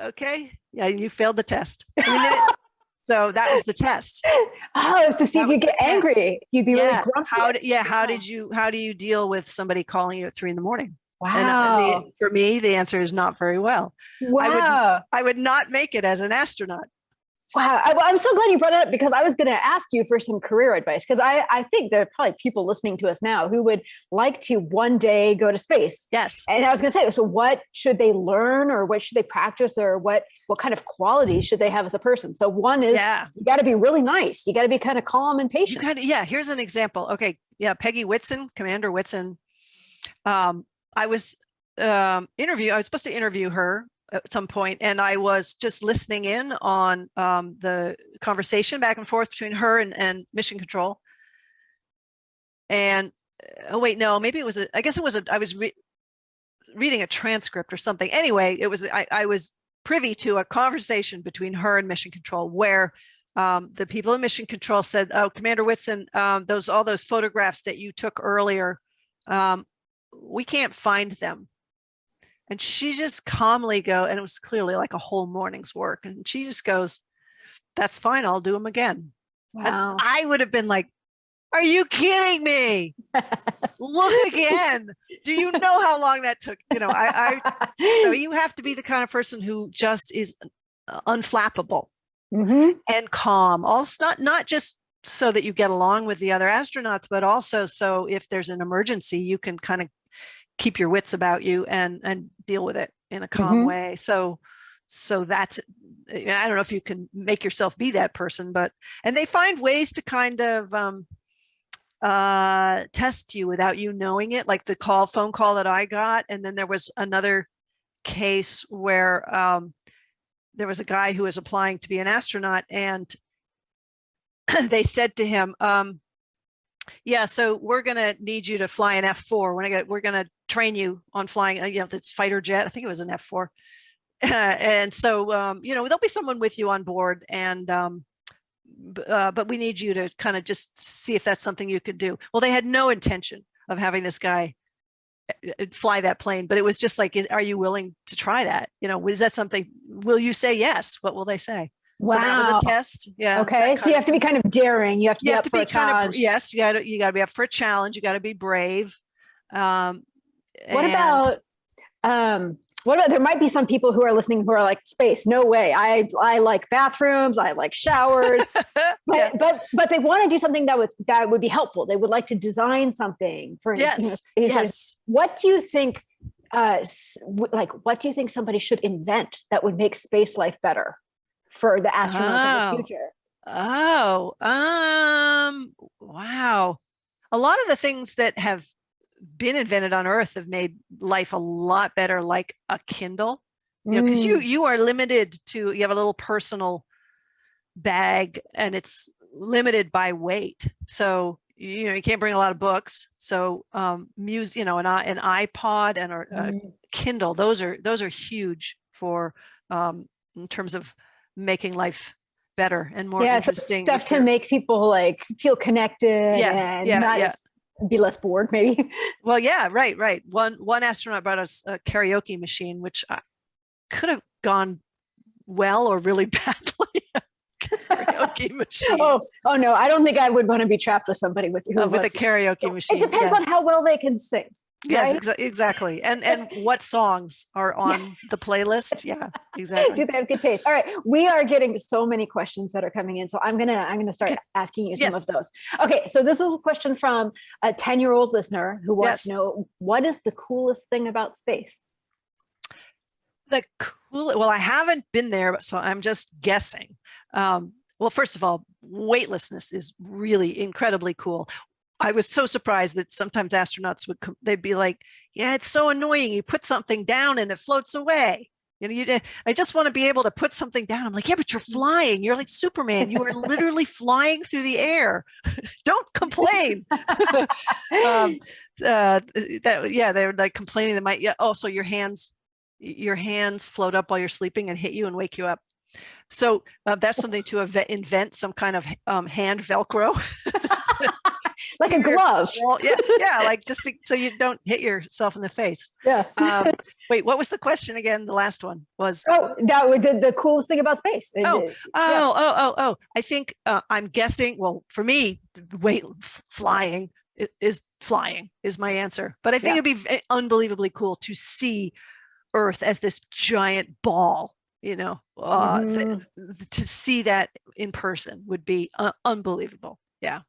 okay, yeah, you failed the test. So that was the test. Oh, it's to see if you get angry. You'd be really grumpy. How do you deal with somebody calling you at 3 a.m? Wow. And for me, the answer is not very well. Wow. I would not make it as an astronaut. Wow. I'm so glad you brought it up, because I was going to ask you for some career advice, because I think there are probably people listening to us now who would like to one day go to space. Yes. And I was going to say, so what should they learn, or what should they practice, or what kind of qualities should they have as a person? So one is you got to be really nice. You got to be kind of calm and patient. Here's an example. Okay. Yeah. Peggy Whitson, Commander Whitson. I was supposed to interview her at some point, and I was just listening in on the conversation back and forth between her and Mission Control. And I was reading a transcript or something. Anyway, I was privy to a conversation between her and Mission Control where the people in Mission Control said, "Oh, Commander Whitson, all those photographs that you took earlier, we can't find them." And she just calmly and it was clearly like a whole morning's work. And she just goes, "That's fine. I'll do them again." Wow. And I would have been like, "Are you kidding me? Look again. Do you know how long that took?" So you have to be the kind of person who just is unflappable and calm. Also, not just so that you get along with the other astronauts, but also so if there's an emergency, you can kind of keep your wits about you and deal with it in a calm way. So that's, I don't know if you can make yourself be that person, and they find ways to kind of test you without you knowing it, like the phone call that I got. And then there was another case where there was a guy who was applying to be an astronaut, and they said to him, "Yeah, so we're going to need you to fly an F4. We're going to train you on flying, this fighter jet." I think it was an F4. And so, there'll be someone with you on board, and but we need you to kind of just see if that's something you could do. Well, they had no intention of having this guy fly that plane, but it was just like, are you willing to try that? Is that something? Will you say yes? What will they say? Wow. So that was a test. Yeah. Okay. So you have to be kind of daring. You have to be up for a challenge. Yes. You got to be up for a challenge. You got to be brave. What about, there might be some people who are listening who are like, space, no way. I like bathrooms. I like showers, but they want to do something that would be helpful. They would like to design something for, yes. What do you think, what do you think somebody should invent that would make space life better for the astronauts of the future? Wow. A lot of the things that have been invented on Earth have made life a lot better, like a Kindle, because you are limited to, you have a little personal bag and it's limited by weight. So, you can't bring a lot of books. So music, an iPod and a Kindle, those are huge for, in terms of making life better and more interesting. Stuff to make people like feel connected and be less bored, maybe. Well, yeah, right. One astronaut brought us a karaoke machine, which could have gone well or really badly. Karaoke machine. Oh no, I don't think I would want to be trapped with somebody with a karaoke machine. It depends on how well they can sing. Yes, right? Exactly. And what songs are on the playlist? Yeah, exactly. Do they have good taste? All right. We are getting so many questions that are coming in. So I'm gonna start asking you some of those. Okay. So this is a question from a 10-year-old listener who wants to know, what is the coolest thing about space? Well, I haven't been there, so I'm just guessing. Well, first of all, weightlessness is really incredibly cool. I was so surprised that sometimes astronauts they'd be like, "Yeah, it's so annoying. You put something down and it floats away. I just want to be able to put something down." I'm like, "Yeah, but you're flying. You're like Superman. You are literally flying through the air. Don't complain." yeah, they're like complaining that might, yeah, also your hands float up while you're sleeping and hit you and wake you up. So that's something to invent, some kind of hand Velcro. Like a glove. Well, yeah, like so you don't hit yourself in the face. Yeah. Wait, what was the question again? The last one was. Oh, that was the coolest thing about space. Oh. I think I'm guessing. Well, for me, flying is my answer. But I think it'd be unbelievably cool to see Earth as this giant ball. To see that in person would be unbelievable. Yeah.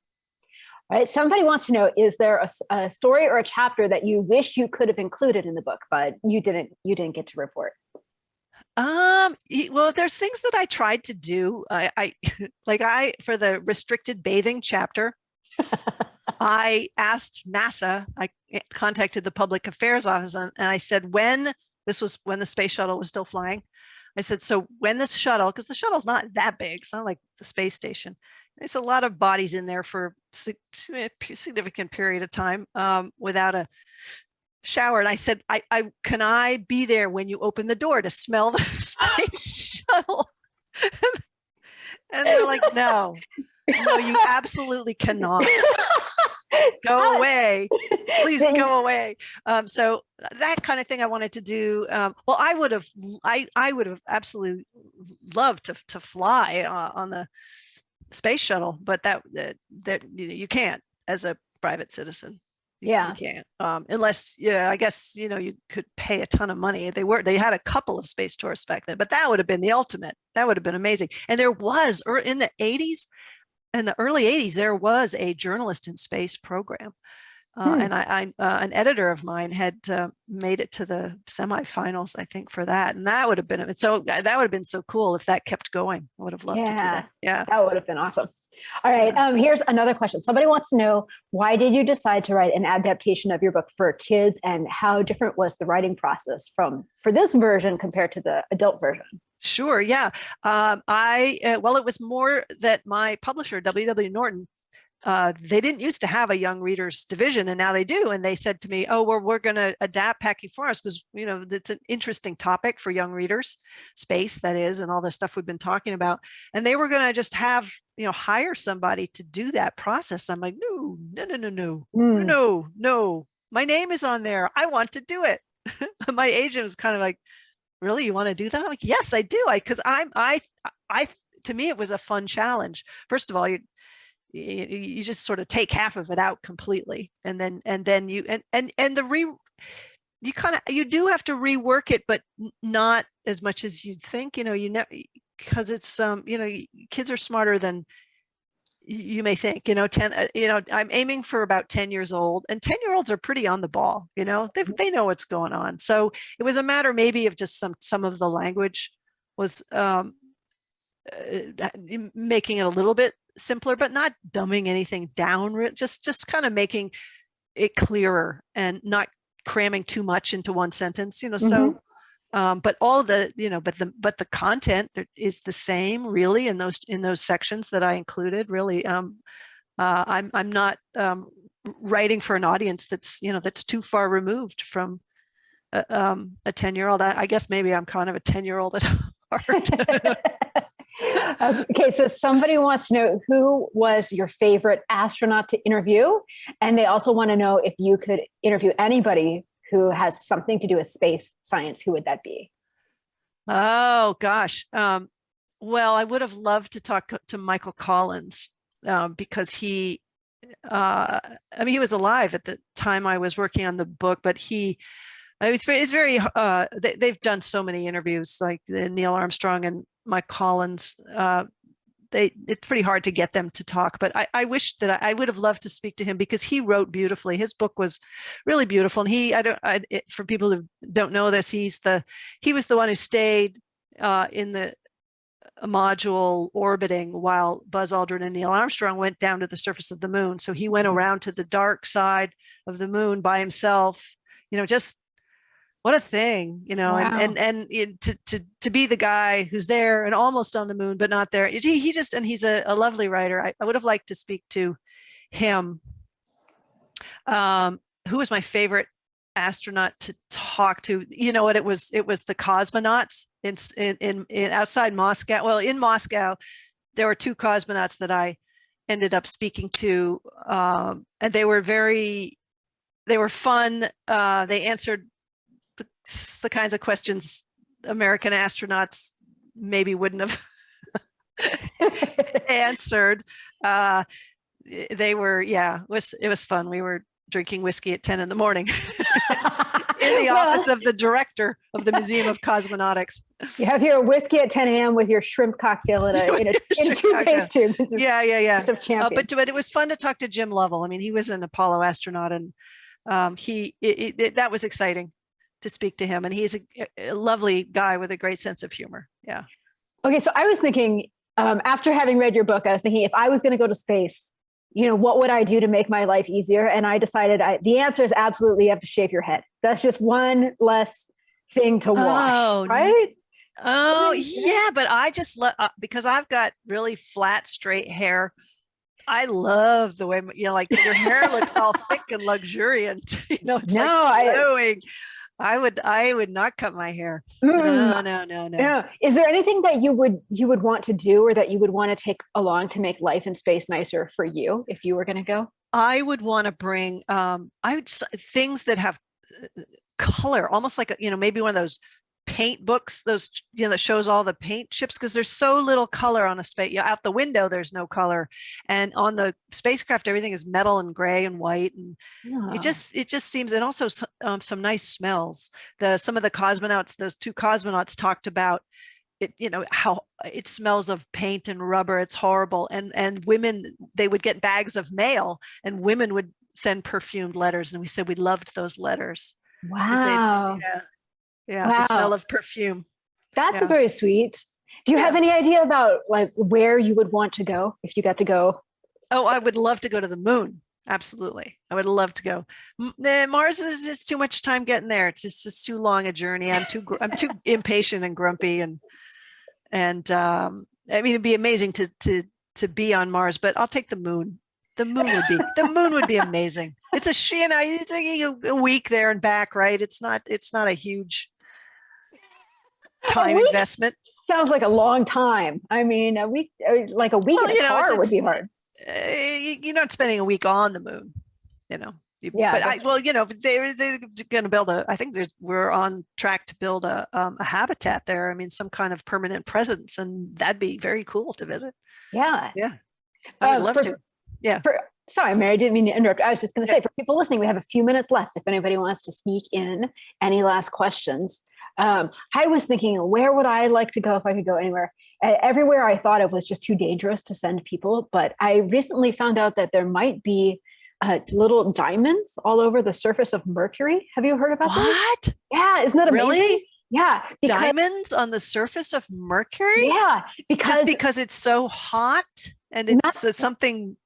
All right. Somebody wants to know: is there a story or a chapter that you wish you could have included in the book, but you didn't get to report? Well, there's things that I tried to do. I for the restricted bathing chapter, I asked NASA. I contacted the public affairs office and I said, when the space shuttle was still flying, I said, so when this shuttle, because the shuttle's not that big, it's not like the space station. There's a lot of bodies in there for a significant period of time without a shower. And I said, can I be there when you open the door to smell the space shuttle? And they're like, no, you absolutely cannot. Go away. Please go away. So that kind of thing I wanted to do. Well, I would have absolutely loved to fly on the space shuttle, but that you can't as a private citizen. You can't unless I guess you could pay a ton of money. They had a couple of space tourists back then, but that would have been the ultimate. That would have been amazing. And there was, or in the 80s, in the early 80s, there was a journalist in space program. And an editor of mine had made it to the semifinals, I think, for that. And that would have been so cool if that kept going. I would have loved to do that. Yeah. That would have been awesome. All right. Here's another question. Somebody wants to know, why did you decide to write an adaptation of your book for kids, and how different was the writing process for this version compared to the adult version? Sure. Yeah. It was more that my publisher, W.W. Norton, they didn't used to have a young readers division, and now they do. And they said to me, oh, well, we're going to adapt Packing Forest because, it's an interesting topic for young readers, space, that is, and all the stuff we've been talking about. And they were going to just have, hire somebody to do that process. I'm like, no, my name is on there. I want to do it. My agent was kind of like, really, you want to do that? I'm like, yes, I do. Because to me, it was a fun challenge. First of all, you just sort of take half of it out completely, and then you do have to rework it, but not as much as you'd think. Because it's kids are smarter than you may think. 10. I'm aiming for about 10 years old, and 10-year-olds are pretty on the ball. They know what's going on. So it was a matter maybe of just some of the language was making it a little bit simpler, but not dumbing anything down. Just kind of making it clearer and not cramming too much into one sentence. So. But all the, but the content is the same, really, in those sections that I included. Really, I'm not writing for an audience that's too far removed from a 10-year-old. I guess maybe I'm kind of a 10-year-old at heart. Okay, so somebody wants to know, who was your favorite astronaut to interview? And they also want to know, if you could interview anybody who has something to do with space science, who would that be? Oh, gosh. Well, I would have loved to talk to Michael Collins because he was alive at the time I was working on the book, but they've done so many interviews, like Neil Armstrong and Mike Collins. It's pretty hard to get them to talk, but I wish that I would have loved to speak to him, because he wrote beautifully. His book was really beautiful. And for people who don't know this, he was the one who stayed in the module orbiting while Buzz Aldrin and Neil Armstrong went down to the surface of the moon. So he went around to the dark side of the moon by himself. Just what a thing, wow. and to be the guy who's there and almost on the moon, but not there. He's a lovely writer. I would have liked to speak to him. who was my favorite astronaut to talk to? You know what? It was the cosmonauts in outside Moscow. Well, in Moscow, there were two cosmonauts that I ended up speaking to, and they were fun. They answered the kinds of questions American astronauts maybe wouldn't have answered. They were, it was fun. We were drinking whiskey at 10 in the morning in the office of the director of the Museum of Cosmonautics. You have your whiskey at 10 a.m. with your shrimp cocktail in a toothpaste tube. Yeah. But it was fun to talk to Jim Lovell. I mean, he was an Apollo astronaut, and that was exciting to speak to him. And he's a lovely guy with a great sense of humor. Yeah. Okay, so I was thinking, after having read your book, I was thinking, if I was going to go to space, what would I do to make my life easier? And I decided the answer is absolutely you have to shave your head. That's just one less thing to wash, right? Oh, yeah. But I just because I've got really flat, straight hair. I love the way, like your hair looks all thick and luxuriant. It's like glowing. I would not cut my hair. No. Is there anything that you would want to do, or that you would want to take along to make life in space nicer for you if you were going to go? I would want to bring things that have color, almost like maybe one of those paint books, those that shows all the paint chips, because there's so little color on a space. Out the window there's no color, and on the spacecraft everything is metal and gray and white, and it just seems, and also some nice smells. Some of the cosmonauts, those two cosmonauts, talked about it, how it smells of paint and rubber. It's horrible. And women, they would get bags of mail, and women would send perfumed letters, and we said we loved those letters. Wow. Yeah, wow. The smell of perfume. That's very sweet. Do you have any idea about like where you would want to go if you got to go? Oh, I would love to go to the moon. Absolutely. I would love to go. Mars is just too much time getting there. It's just too long a journey. I'm too impatient and grumpy, and I mean, it'd be amazing to be on Mars, but I'll take the moon. The moon would be amazing. It's it's a week there and back, right? It's not a huge time investment. Sounds like a long time. I mean, a week in a car would be hard. You're not spending a week on the moon, But they're going to build I think we're on track to build a habitat there. I mean, some kind of permanent presence, and that'd be very cool to visit. Yeah. I would love to. Yeah. Sorry, Mary, I didn't mean to interrupt. I was just going to say, for people listening, we have a few minutes left. If anybody wants to sneak in any last questions. I was thinking, where would I like to go if I could go anywhere? Everywhere I thought of was just too dangerous to send people. But I recently found out that there might be little diamonds all over the surface of Mercury. Have you heard about that? What? Yeah, isn't that amazing? Really? Yeah. Diamonds on the surface of Mercury? Yeah. Because it's so hot, and it's something.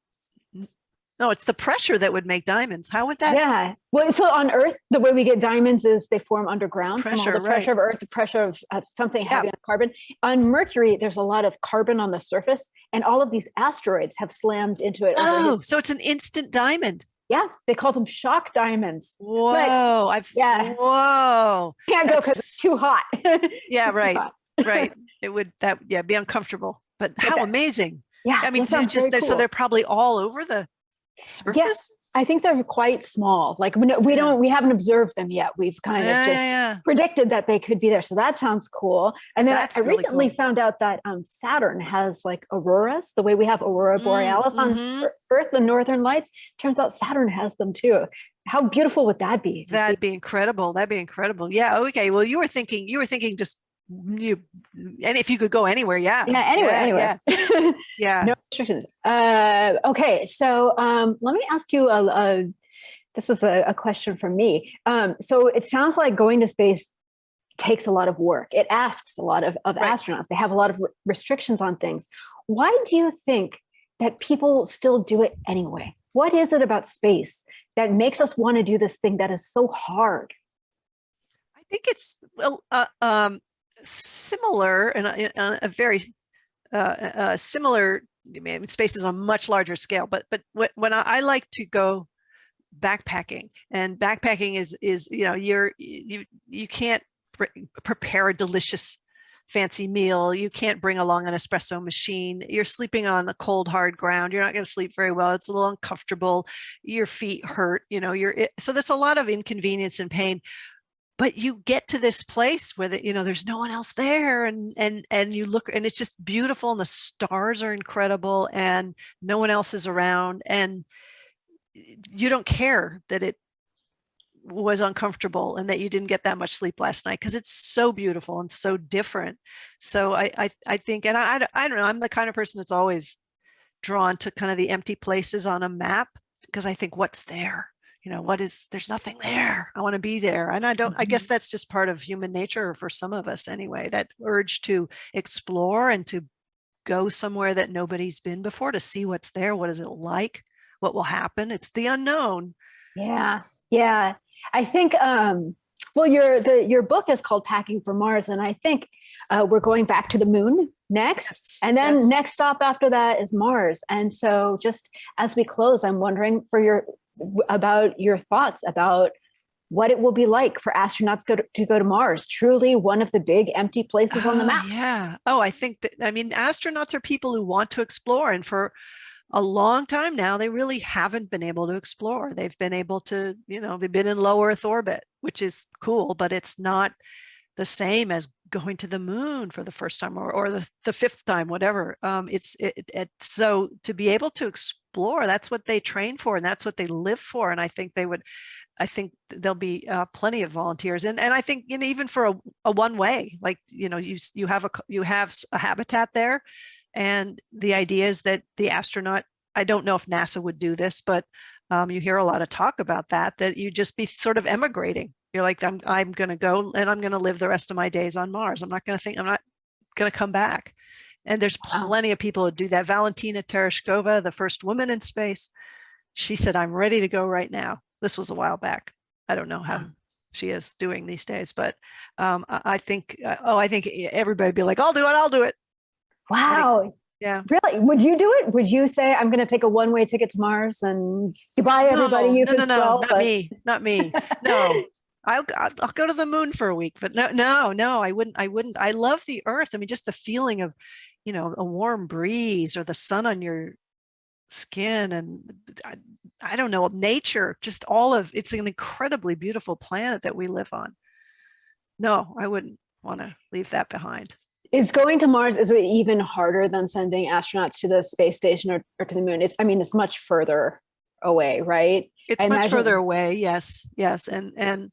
No, it's the pressure that would make diamonds. How would that? Yeah. Well, so on Earth, the way we get diamonds is they form underground from all the pressure of Earth, the pressure of something heavy on carbon. On Mercury, there's a lot of carbon on the surface, and all of these asteroids have slammed into it. Oh, so it's an instant diamond. Yeah, they call them shock diamonds. Whoa! Whoa! Can't go because it's too hot. Yeah, right. Right. It would be uncomfortable. But how amazing! Yeah, I mean, cool. So they're probably all over the surface? Yes, I think they're quite small. Like we haven't observed them yet. We've kind of just predicted that they could be there. So that sounds cool. And then I recently found out that Saturn has like auroras, the way we have aurora borealis on Earth, the northern lights. Turns out Saturn has them too. How beautiful would that be? That'd be incredible. Yeah. Okay. Well, you were thinking just and if you could go anywhere, anywhere. Yeah. No restrictions. Okay, so let me ask you this is a question from me. So it sounds like going to space takes a lot of work. It asks a lot of astronauts. They have a lot of restrictions on things. Why do you think that people still do it anyway? What is it about space that makes us want to do this thing that is so hard? I think it's similar and a very similar. I mean, space is on a much larger scale, but when I like to go backpacking, and backpacking is, you know, you can't prepare a delicious fancy meal. You can't bring along an espresso machine. You're sleeping on the cold, hard ground. You're not going to sleep very well. It's a little uncomfortable. Your feet hurt, you know, so there's a lot of inconvenience and pain, but you get to this place where you know, there's no one else there. And you look, and it's just beautiful. And the stars are incredible and no one else is around. And you don't care that it was uncomfortable and that you didn't get that much sleep last night, because it's so beautiful and so different. So I think, and I don't know, I'm the kind of person that's always drawn to kind of the empty places on a map, because I think, what's there? You know, there's nothing there. I want to be there. And I guess that's just part of human nature for some of us anyway, that urge to explore and to go somewhere that nobody's been before, to see what's there. What is it like? What will happen? It's the unknown. Yeah. Yeah. I think, well, your book is called Packing for Mars. And I think we're going back to the moon next. Yes, and then yes. next stop after that is Mars. And so just as we close, I'm wondering about your thoughts about what it will be like for astronauts to go to Mars, truly one of the big empty places on the map. Yeah. Oh, I think that, I mean, astronauts are people who want to explore. And for a long time now, they really haven't been able to explore. They've been able to, you know, they've been in low Earth orbit, which is cool, but it's not the same as going to the moon for the first time or the fifth time, whatever. So to be able to explore, that's what they train for and that's what they live for. And I think there'll be plenty of volunteers. And I think, you know, even for a one way, like, you know, you have a habitat there. And the idea is that the astronaut, I don't know if NASA would do this, but you hear a lot of talk about that you just be sort of emigrating. You're like, I'm going to go and I'm going to live the rest of my days on Mars. I'm not going to come back. And there's plenty of people who do that. Valentina Tereshkova, the first woman in space, she said, I'm ready to go right now. This was a while back. I don't know how she is doing these days, but I think everybody would be like, I'll do it. Wow. Yeah. Really? Would you do it? Would you say, I'm going to take a one-way ticket to Mars and goodbye, everybody? No, not me. No, I'll go to the moon for a week, but no, I wouldn't. I love the Earth. I mean, just the feeling of, you know, a warm breeze or the sun on your skin. And I don't know, nature, just it's an incredibly beautiful planet that we live on. No, I wouldn't want to leave that behind. Is going to Mars, is it even harder than sending astronauts to the space station or to the moon? It's much further away, right? It's much further away. Yes. And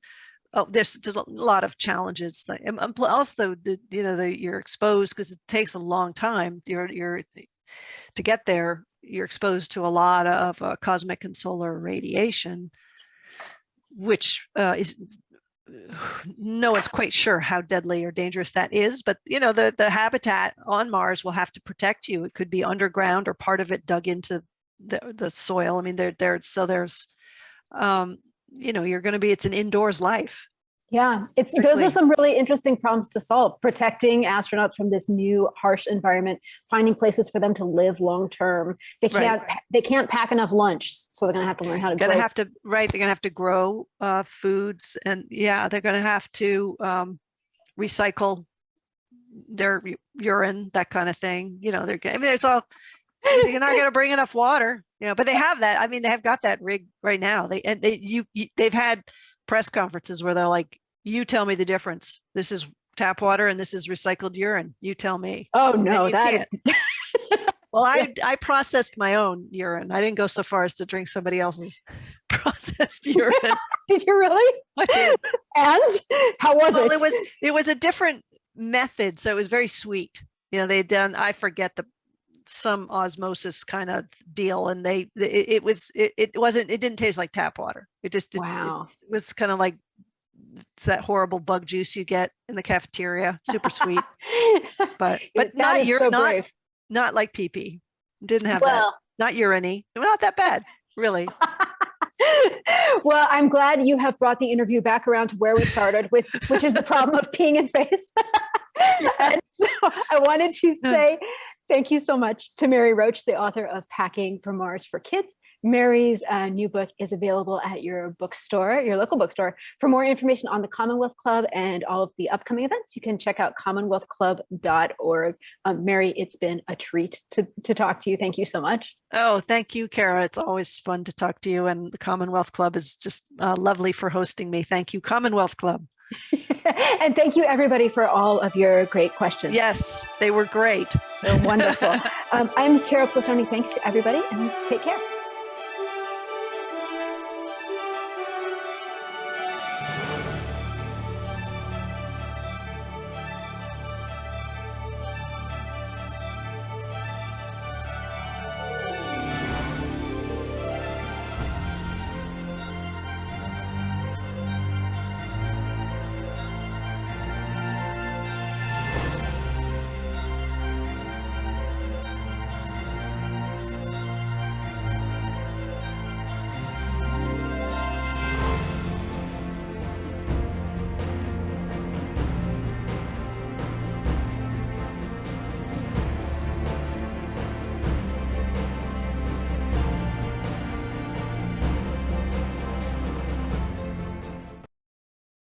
there's just a lot of challenges. Also, you're exposed because it takes a long time. You're to get there. You're exposed to a lot of cosmic and solar radiation, which is no one's quite sure how deadly or dangerous that is, but you know, the habitat on Mars will have to protect you. It could be underground or part of it dug into the soil. I mean, there's you know, it's an indoors life. Yeah, those are some really interesting problems to solve. Protecting astronauts from this new harsh environment, finding places for them to live long term. They can't pack enough lunch, so they're going to have to learn how to grow. They're going to have to grow foods, and they're going to have to recycle their urine, that kind of thing. You know, there's all. You're not going to bring enough water, you know, but they have that. I mean, they have got that rig right now. They've had press conferences where they're like, you tell me the difference. This is tap water and this is recycled urine. You tell me. Oh no, Well, I processed my own urine. I didn't go so far as to drink somebody else's processed urine. Did you really? I did. And how was it? It was a different method, so it was very sweet. You know, they'd done, I forget, some osmosis kind of deal, and it didn't taste like tap water. It just wow. It was kind of like that horrible bug juice you get in the cafeteria, super sweet, but not like pee-pee. Didn't have that. Not urine-y. Not that bad, really. Well, I'm glad you have brought the interview back around to where we started with, which is the problem of peeing in space. And so I wanted to say thank you so much to Mary Roach, the author of Packing for Mars for Kids, Mary's new book is available at your bookstore, your local bookstore. For more information on the Commonwealth Club and all of the upcoming events, you can check out commonwealthclub.org. Mary, it's been a treat to talk to you. Thank you so much. Oh, thank you, Kara. It's always fun to talk to you. And the Commonwealth Club is just lovely for hosting me. Thank you, Commonwealth Club. And thank you, everybody, for all of your great questions. Yes, they were great. They're wonderful. I'm Kara Platoni. Thanks to everybody, and take care.